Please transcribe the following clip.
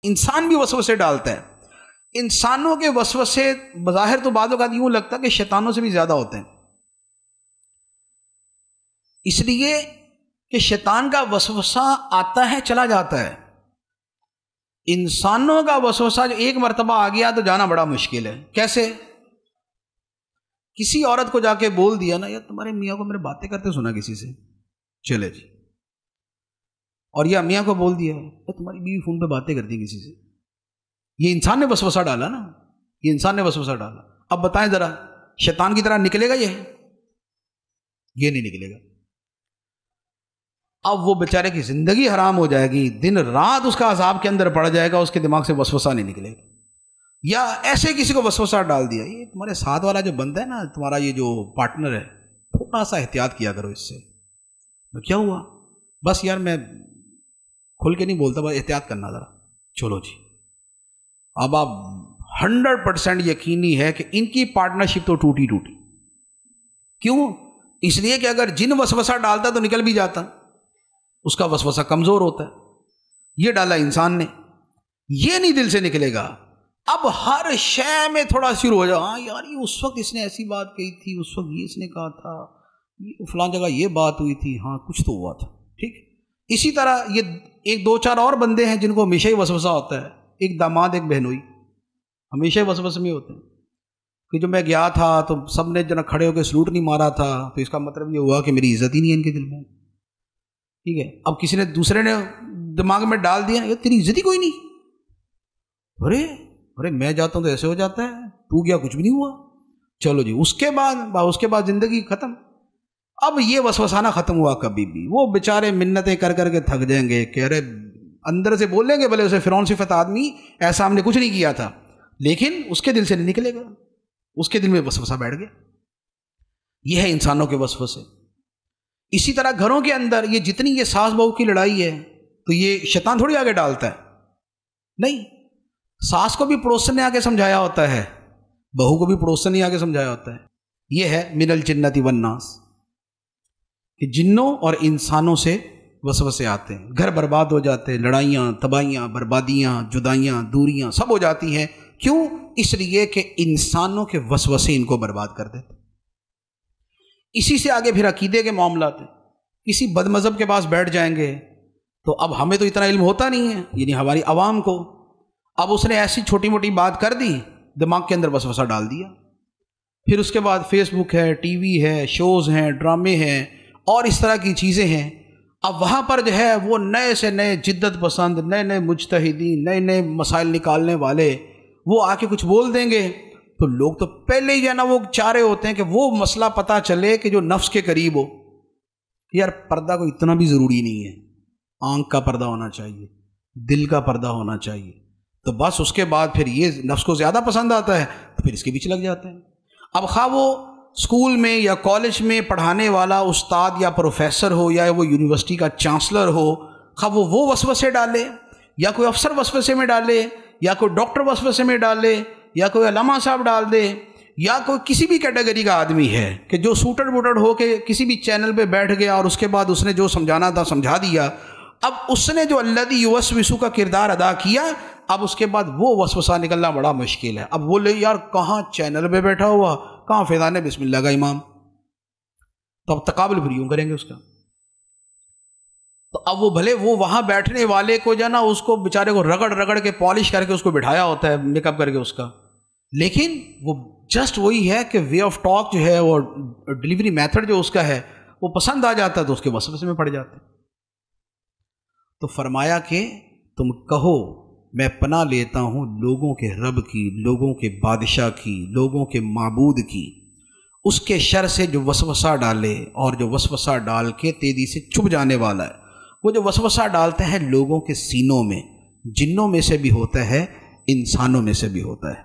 انسان بھی وسوسے ڈالتا ہے. انسانوں کے وسوسے بظاہر تو بعض اوقات یوں لگتا ہے کہ شیطانوں سے بھی زیادہ ہوتے ہیں، اس لیے کہ شیطان کا وسوسہ آتا ہے چلا جاتا ہے. انسانوں کا وسوسہ جو ایک مرتبہ آ گیا تو جانا بڑا مشکل ہے. کیسے؟ کسی عورت کو جا کے بول دیا نا، یار تمہارے میاں کو میرے باتیں کرتے سنا کسی سے، چلے جی. اور یا میاں کو بول دیا تمہاری بیوی فون پہ باتیں کرتی کسی سے. یہ انسان نے وسوسہ ڈالا نا، یہ انسان نے وسوسہ ڈالا. اب بتائیں ذرا، شیطان کی طرح نکلے گا یہ نہیں نکلے گا. اب وہ بیچارے کی زندگی حرام ہو جائے گی، دن رات اس کا عذاب کے اندر پڑ جائے گا، اس کے دماغ سے وسوسہ نہیں نکلے گا. یا ایسے کسی کو وسوسہ ڈال دیا، یہ تمہارے ساتھ والا جو بندہ ہے نا، تمہارا یہ جو پارٹنر ہے، تھوڑا سا احتیاط کیا کرو اس سے. کیا ہوا؟ بس یار میں کھل کے نہیں بولتا، بس احتیاط کرنا ذرا. چلو جی. اب آپ 100% یقینی ہے کہ ان کی پارٹنرشپ تو ٹوٹی. کیوں؟ اس لیے کہ اگر جن وسوسہ ڈالتا تو نکل بھی جاتا، اس کا وسوسہ کمزور ہوتا ہے. یہ ڈالا انسان نے، یہ نہیں دل سے نکلے گا. اب ہر شے میں تھوڑا شروع ہو جائے، ہاں یار یہ اس وقت اس نے ایسی بات کہی تھی، اس وقت یہ اس نے کہا تھا، فلاں جگہ یہ بات ہوئی تھی، ہاں کچھ تو ہوا تھا. ٹھیک. اسی طرح یہ ایک دو چار اور بندے ہیں جن کو ہمیشہ ہی وسوسہ ہوتا ہے. ایک داماد ایک بہنوئی ہمیشہ ہی وسوسے میں ہوتے ہیں کہ جو میں گیا تھا تو سب نے جنا کھڑے ہو کے سلوٹ نہیں مارا تھا، تو اس کا مطلب یہ ہوا کہ میری عزت ہی نہیں ہے ان کے دل میں. ٹھیک ہے. اب کسی نے دوسرے نے دماغ میں ڈال دیا، یہ تیری عزت ہی کوئی نہیں، ارے میں جاتا ہوں تو ایسے ہو جاتا ہے، تو گیا کچھ بھی نہیں ہوا. چلو جی. اس کے بعد زندگی ختم. اب یہ وسوسہ نہ ختم ہوا کبھی بھی. وہ بیچارے منتیں کر کے تھک جائیں گے کہ ارے اندر سے بولیں گے، بھلے اسے فرعون صفت آدمی، ایسا ہم نے کچھ نہیں کیا تھا، لیکن اس کے دل سے نہیں نکلے گا، اس کے دل میں وسوسہ بیٹھ گیا. یہ ہے انسانوں کے وسوسے. اسی طرح گھروں کے اندر یہ جتنی یہ ساس بہو کی لڑائی ہے تو یہ شیطان تھوڑی آگے ڈالتا ہے. نہیں، ساس کو بھی پڑوسن نے آگے سمجھایا ہوتا ہے، بہو کو بھی پڑوسن نے آگے سمجھایا ہوتا ہے. یہ ہے من الجنۃ والناس، کہ جنوں اور انسانوں سے وسوسے آتے ہیں. گھر برباد ہو جاتے ہیں، لڑائیاں، تباہیاں، بربادیاں، جدائیاں، دوریاں سب ہو جاتی ہیں. کیوں؟ اس لیے کہ انسانوں کے وسوسے ان کو برباد کر دیتے. اسی سے آگے پھر عقیدے کے معاملات ہیں. کسی بد مذہب کے پاس بیٹھ جائیں گے تو اب ہمیں تو اتنا علم ہوتا نہیں ہے، یعنی ہماری عوام کو. اب اس نے ایسی چھوٹی موٹی بات کر دی، دماغ کے اندر وسوسہ ڈال دیا. پھر اس کے بعد فیس بک ہے، ٹی وی ہے، شوز ہیں، ڈرامے ہیں اور اس طرح کی چیزیں ہیں. اب وہاں پر جو ہے وہ نئے سے نئے جدت پسند، نئے مجتہدین، نئے مسائل نکالنے والے وہ آ کے کچھ بول دیں گے تو لوگ تو پہلے ہی جو ہے نا وہ چاہ رہے ہوتے ہیں کہ وہ مسئلہ پتہ چلے کہ جو نفس کے قریب ہو. یار پردہ کو اتنا بھی ضروری نہیں ہے، آنکھ کا پردہ ہونا چاہیے، دل کا پردہ ہونا چاہیے. تو بس اس کے بعد پھر یہ نفس کو زیادہ پسند آتا ہے تو پھر اس کے پیچھے لگ جاتے ہیں. اب خواہ وہ اسکول میں یا کالج میں پڑھانے والا استاد یا پروفیسر ہو، یا وہ یونیورسٹی کا چانسلر ہو، خواہ وہ وسوسے ڈالے، یا کوئی افسر وسوسے میں ڈالے، یا کوئی ڈاکٹر وسوسے میں ڈالے، یا کوئی علامہ صاحب ڈال دے، یا کوئی کسی بھی کیٹیگری کا آدمی ہے کہ جو سوٹڈ بوٹڈ ہو کے کسی بھی چینل پہ بیٹھ گیا اور اس کے بعد اس نے جو سمجھانا تھا سمجھا دیا. اب اس نے جو الذی یوسوس کا کردار ادا کیا، اب اس کے بعد وہ وسوسہ نکلنا بڑا مشکل ہے. اب بولے یار کہاں چینل پہ بیٹھا ہوا، کہاں فیضان بسم اللہ کا امام، تو اب تقابل پھر یوں کریں گے اس کا. تو اب وہ بھلے وہ وہاں بیٹھنے والے کو جو نا اس کو بیچارے کو رگڑ کے پالش کر کے اس کو بٹھایا ہوتا ہے، میک اپ کر کے اس کا، لیکن وہ جسٹ وہی ہے کہ وے آف ٹاک جو ہے وہ ڈلیوری میتھڈ جو اس کا ہے وہ پسند آ جاتا ہے تو اس کے وسوسے میں پڑ جاتے. تو فرمایا کہ تم کہو میں پناہ لیتا ہوں لوگوں کے رب کی، لوگوں کے بادشاہ کی، لوگوں کے معبود کی، اس کے شر سے جو وسوسہ ڈالے اور جو وسوسہ ڈال کے تیزی سے چھپ جانے والا ہے. وہ جو وسوسہ ڈالتے ہیں لوگوں کے سینوں میں، جنوں میں سے بھی ہوتا ہے، انسانوں میں سے بھی ہوتا ہے.